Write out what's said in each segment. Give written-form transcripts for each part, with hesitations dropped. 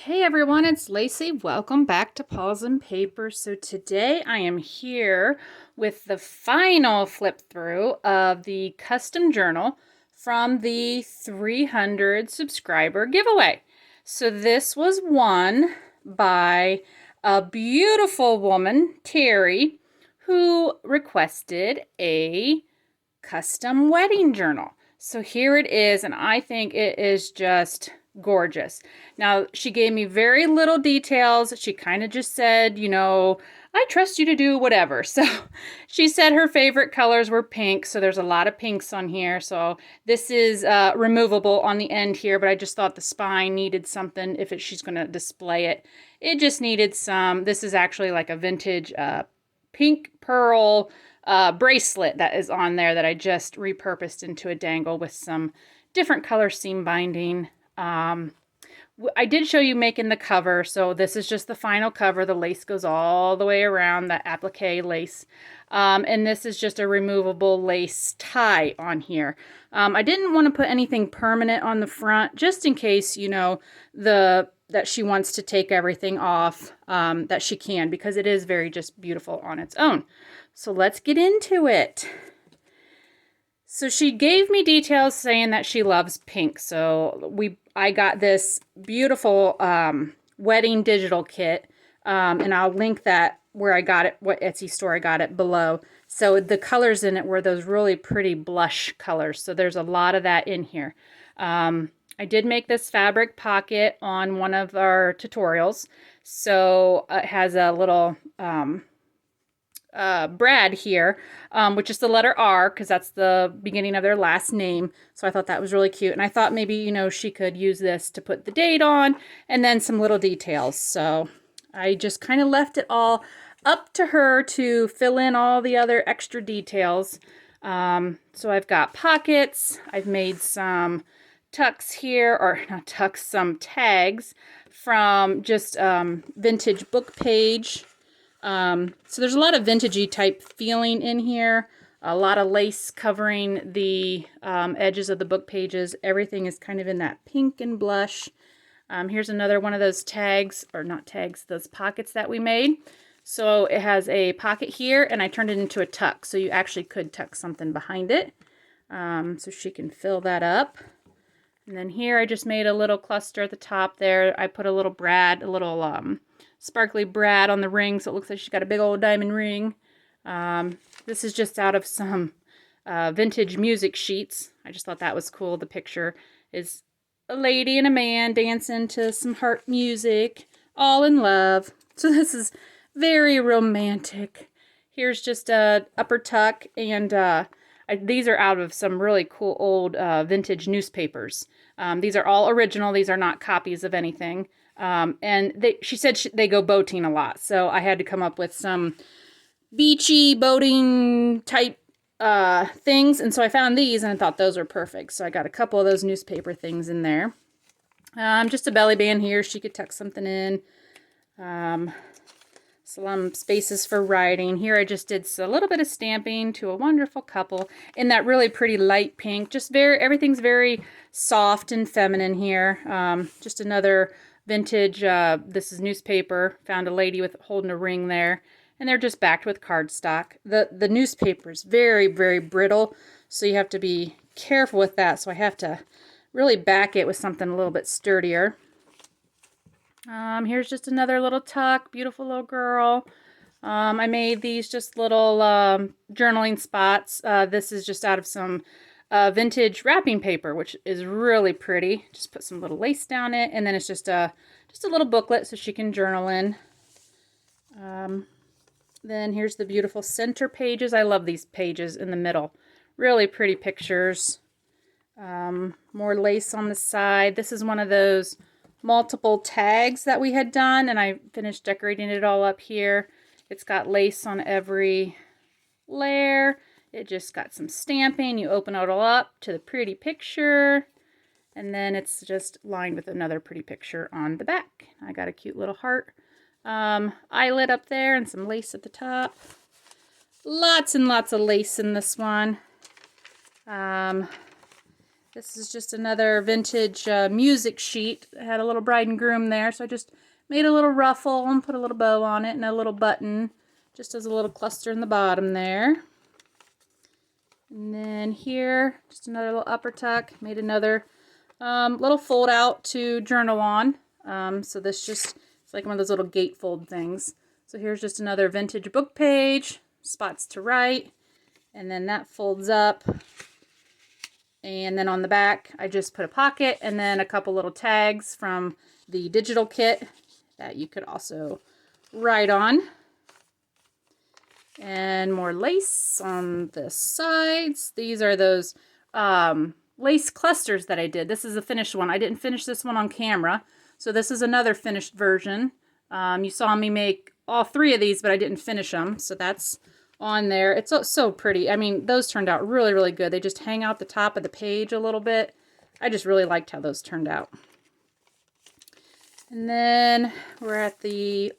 Hey everyone, it's Lacey. Welcome back to Paws and Paper. So today I am here with the final flip through of the custom journal from the 300 subscriber giveaway. So this was won by a beautiful woman, Terry, who requested a custom wedding journal. So here it is, and I think it is just gorgeous. Now, she gave me very little details. She kind of just said, I trust you to do whatever. So she said her favorite colors were pink. So there's a lot of pinks on here. So this is removable on the end here, but I just thought the spine needed something if she's going to display it. It just needed some. This is actually like a vintage pink pearl bracelet that is on there that I just repurposed into a dangle with some different color seam binding. I did show you making the cover, so this is just the final cover. The lace goes all the way around, that applique lace. And this is just a removable lace tie on here. I didn't want to put anything permanent on the front, just in case, that she wants to take everything off, that she can, because it is very just beautiful on its own. So let's get into it. So she gave me details saying that she loves pink. So I got this beautiful wedding digital kit, and I'll link that where I got it, what Etsy store I got it below. So the colors in it were those really pretty blush colors. So there's a lot of that in here. I did make this fabric pocket on one of our tutorials. So it has a little Brad here, which is the letter R, because that's the beginning of their last name. So I thought that was really cute. And I thought maybe, she could use this to put the date on and then some little details. So I just kind of left it all up to her to fill in all the other extra details. So I've got pockets. I've made some tucks here, or not tucks, some tags from just vintage book page. So there's a lot of vintagey type feeling in here. A lot of lace covering the edges of the book pages. Everything is kind of in that pink and blush. Here's another one of those tags, or not tags, those pockets that we made. So it has a pocket here, and I turned it into a tuck. So you actually could tuck something behind it. So she can fill that up. And then here I just made a little cluster at the top there. I put a little brad, a little sparkly brad on the ring, so it looks like she's got a big old diamond ring. This is just out of some vintage music sheets. I just thought that was cool. The picture is a lady and a man dancing to some harp music, all in love. So this is very romantic. Here's just a upper tuck, and these are out of some really cool old vintage newspapers. These are all original. These are not copies of anything. And she said they go boating a lot. So I had to come up with some beachy boating type things. And so I found these and I thought those were perfect. So I got a couple of those newspaper things in there. Just a belly band here. She could tuck something in. Some spaces for writing. Here I just did a little bit of stamping to a wonderful couple in that really pretty light pink. Just everything's very soft and feminine here. Just another vintage, this is newspaper. Found a lady holding a ring there. And they're just backed with cardstock. The newspaper is very, very brittle, so you have to be careful with that. So I have to really back it with something a little bit sturdier. Here's just another little tuck, beautiful little girl. I made these just little journaling spots. This is just out of some vintage wrapping paper, which is really pretty. Just put some little lace down it, and then it's just a little booklet so she can journal in. Then here's the beautiful center pages. I love these pages in the middle. Really pretty pictures. More lace on the side. This is one of those multiple tags that we had done, and I finished decorating it all up here. It's got lace on every layer. It just got some stamping. You open it all up to the pretty picture, and then it's just lined with another pretty picture on the back. I got a cute little heart eyelet up there and some lace at the top. Lots and lots of lace in this one. This is just another vintage music sheet. It had a little bride and groom there, so I just made a little ruffle and put a little bow on it and a little button, just as a little cluster in the bottom there. And then here, just another little upper tuck. Made another little fold out to journal on. So this just, it's like one of those little gatefold things. So here's just another vintage book page, spots to write, and then that folds up. And then on the back, I just put a pocket and then a couple little tags from the digital kit that you could also write on. And more lace on the sides. These are those lace clusters that I did. This is a finished one. I didn't finish this one on camera, so this is another finished version. You saw me make all 3 of these, but I didn't finish them, so that's on there. It's so pretty. I mean, those turned out really, really good. They just hang out the top of the page a little bit. I just really liked how those turned out. And then we're at the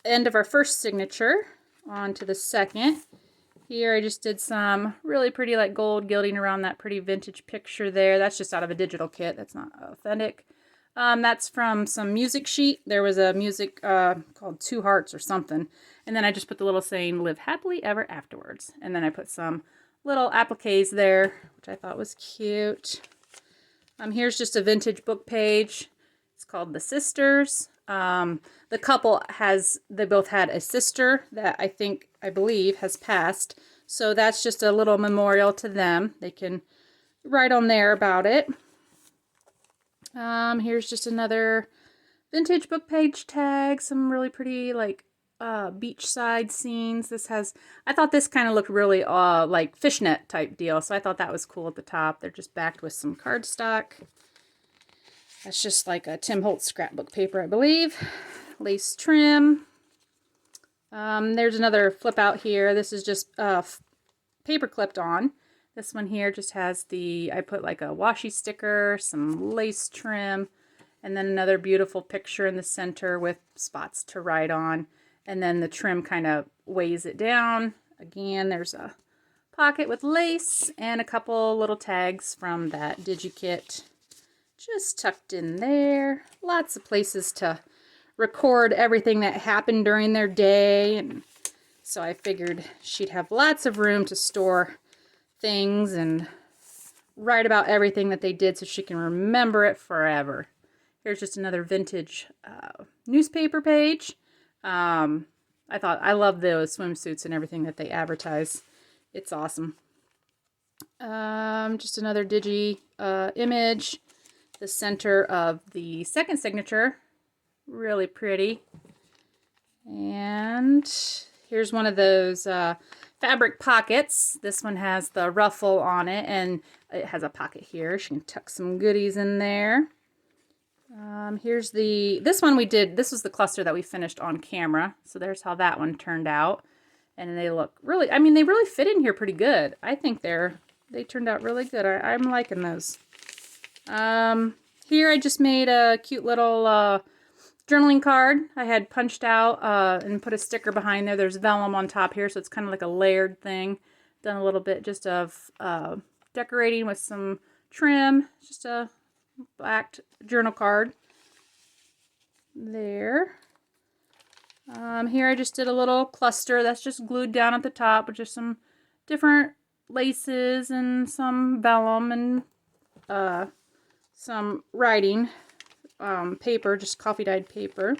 end of our first signature. On to the second. Here I just did some really pretty like gold gilding around that pretty vintage picture there. That's just out of a digital kit. That's not authentic. That's from some music sheet. There was a music called Two Hearts or something. And then I just put the little saying, live happily ever afterwards. And then I put some little appliques there, which I thought was cute. Here's just a vintage book page. It's called The Sisters. The couple they both had a sister that I believe has passed. So that's just a little memorial to them. They can write on there about it. Here's just another vintage book page tag. Some really pretty like beachside scenes. I thought this kind of looked really like fishnet type deal. So I thought that was cool at the top. They're just backed with some cardstock. That's just like a Tim Holtz scrapbook paper, I believe. Lace trim. There's another flip out here. This is just paper clipped on. This one here just has I put like a washi sticker, some lace trim, and then another beautiful picture in the center with spots to write on. And then the trim kind of weighs it down. Again, there's a pocket with lace and a couple little tags from that DigiKit. Just tucked in there. Lots of places to record everything that happened during their day. And so I figured she'd have lots of room to store things and write about everything that they did so she can remember it forever. Here's just another vintage newspaper page. I love those swimsuits and everything that they advertise. It's awesome. Just another digi image. The center of the second signature, really pretty. And here's one of those fabric pockets. This one has the ruffle on it, and it has a pocket here. She can tuck some goodies in there. Here's this one we did. This was the cluster that we finished on camera. So there's how that one turned out. And they look really, I mean, they really fit in here pretty good. I think they turned out really good. I'm liking those. Here I just made a cute little journaling card. I had punched out and put a sticker behind there. There's vellum on top here, so it's kind of like a layered thing. Done a little bit just of decorating with some trim. Just a blacked journal card there. Here I just did a little cluster that's just glued down at the top with just some different laces and some vellum and some writing paper, just coffee dyed paper.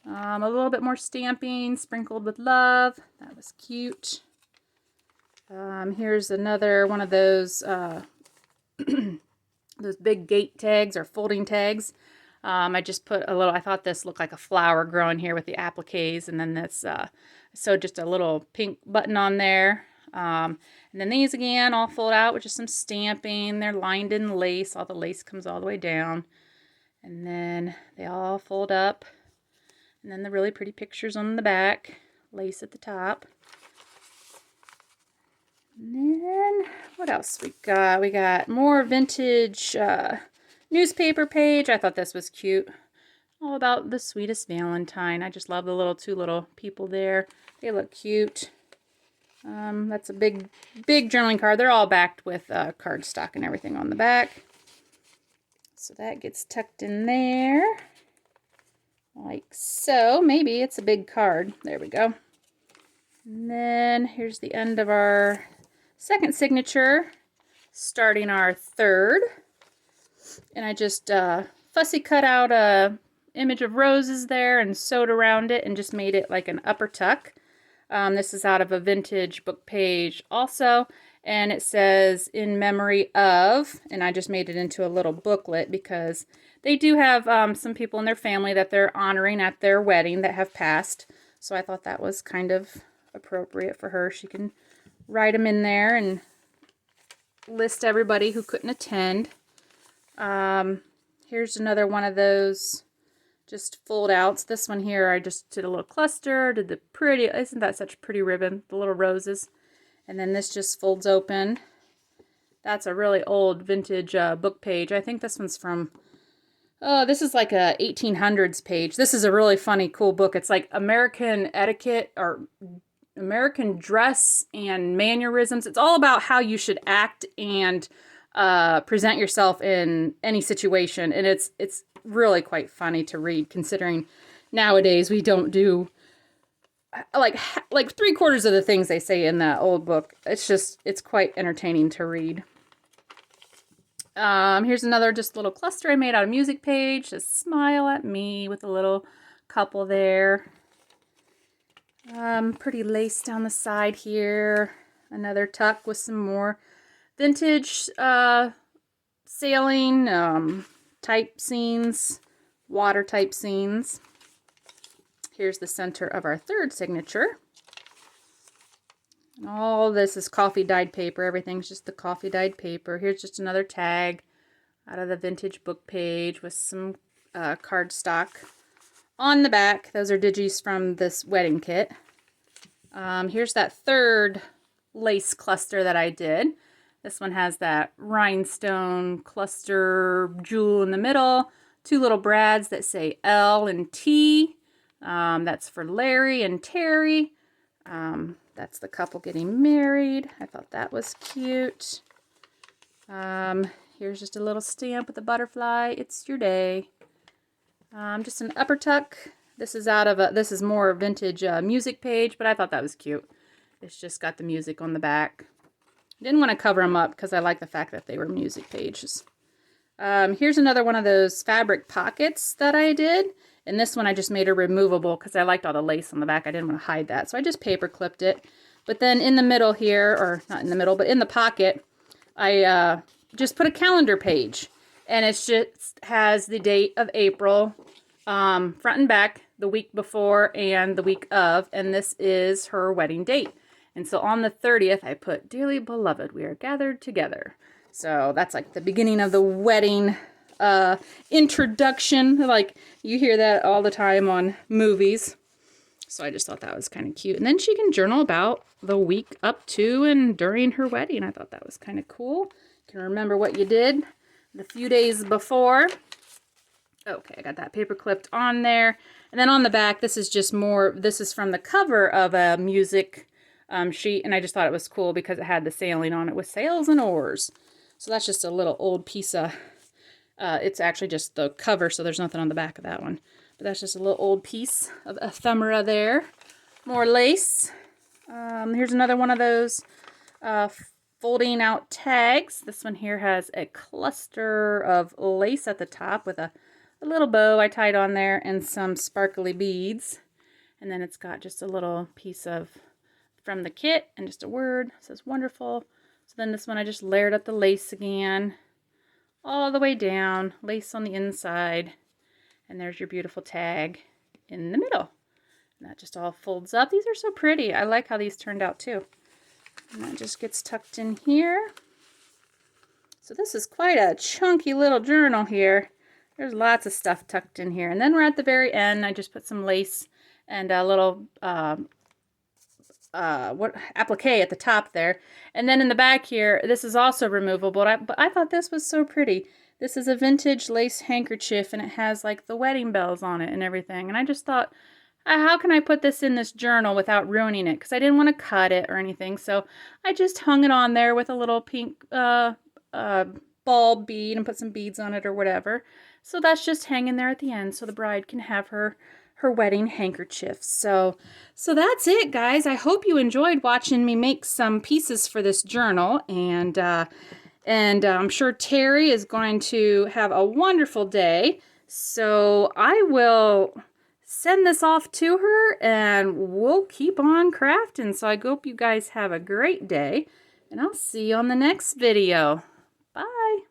A little bit more stamping sprinkled with love. That was cute. Here's another one of those those big gate tags or folding tags. I just put a little, I thought this looked like a flower growing here with the appliques, and then this, so just a little pink button on there. And then these again all fold out with just some stamping. They're lined in lace. All the lace comes all the way down. And then they all fold up. And then the really pretty pictures on the back. Lace at the top. And then what else we got? We got more vintage newspaper page. I thought this was cute. All about the sweetest Valentine. I just love the two little people there. They look cute. That's a big journaling card. They're all backed with cardstock and everything on the back. So that gets tucked in there. Like so. Maybe it's a big card. There we go. And then here's the end of our second signature, starting our third. And I just fussy cut out a image of roses there and sewed around it and just made it like an upper tuck. This is out of a vintage book page also, and it says in memory of, and I just made it into a little booklet because they do have some people in their family that they're honoring at their wedding that have passed. So I thought that was kind of appropriate for her. She can write them in there and list everybody who couldn't attend. Here's another one of those just fold outs. This one here, I just did a little cluster, did the pretty, isn't that such a pretty ribbon, the little roses. And then this just folds open. That's a really old vintage book page. I think this one's from, oh, this is like a 1800s page. This is a really funny, cool book. It's like American etiquette or American dress and mannerisms. It's all about how you should act and present yourself in any situation. And it's really quite funny to read, considering nowadays we don't do like 3/4 of the things they say in that old book. It's quite entertaining to read. Here's another just little cluster I made out of music page. Just smile at me with a little couple there. Pretty lace down the side here. Another tuck with some more vintage sailing type scenes, water type scenes. Here's the center of our third signature. And all this is coffee dyed paper. Everything's just the coffee dyed paper. Here's just another tag out of the vintage book page with some cardstock on the back. Those are digis from this wedding kit. Here's that third lace cluster that I did. This one has that rhinestone cluster jewel in the middle. Two little brads that say L and T. That's for Larry and Terry. That's the couple getting married. I thought that was cute. Here's just a little stamp with a butterfly. It's your day. Just an upper tuck. This is out of this is more vintage music page, but I thought that was cute. It's just got the music on the back. Didn't want to cover them up because I like the fact that they were music pages. Here's another one of those fabric pockets that I did. And this one I just made a removable because I liked all the lace on the back. I didn't want to hide that. So I just paper clipped it. But then in the middle here, or not in the middle, but in the pocket, I just put a calendar page. And it just has the date of April, front and back, the week before and the week of. And this is her wedding date. And so on the 30th, I put, "Dearly beloved, we are gathered together." So that's like the beginning of the wedding introduction. Like you hear that all the time on movies. So I just thought that was kind of cute. And then she can journal about the week up to and during her wedding. I thought that was kind of cool. You can remember what you did the few days before. Okay, I got that paper clipped on there. And then on the back, this is just more, this is from the cover of a music sheet, and I just thought it was cool because it had the sailing on it with sails and oars. So that's just a little old piece of, it's actually just the cover, so there's nothing on the back of that one. But that's just a little old piece of ephemera there. More lace. Here's another one of those folding out tags. This one here has a cluster of lace at the top with a little bow I tied on there and some sparkly beads. And then it's got just a little piece of from the kit and just a word. It says wonderful. So then this one I just layered up the lace again all the way down, lace on the inside, and there's your beautiful tag in the middle. And that just all folds up. These are so pretty. I like how these turned out too. And that just gets tucked in here. So this is quite a chunky little journal here. There's lots of stuff tucked in here. And then we're at the very end. I just put some lace and a little applique at the top there. And then in the back here, this is also removable, but I thought this was so pretty. This is a vintage lace handkerchief, and it has like the wedding bells on it and everything. And I just thought, how can I put this in this journal without ruining it? Because I didn't want to cut it or anything. So I just hung it on there with a little pink ball bead and put some beads on it or whatever. So that's just hanging there at the end so the bride can have her wedding handkerchief. So that's it, guys. I hope you enjoyed watching me make some pieces for this journal, and I'm sure Terry is going to have a wonderful day. So I will send this off to her and we'll keep on crafting. So I hope you guys have a great day, and I'll see you on the next video. Bye.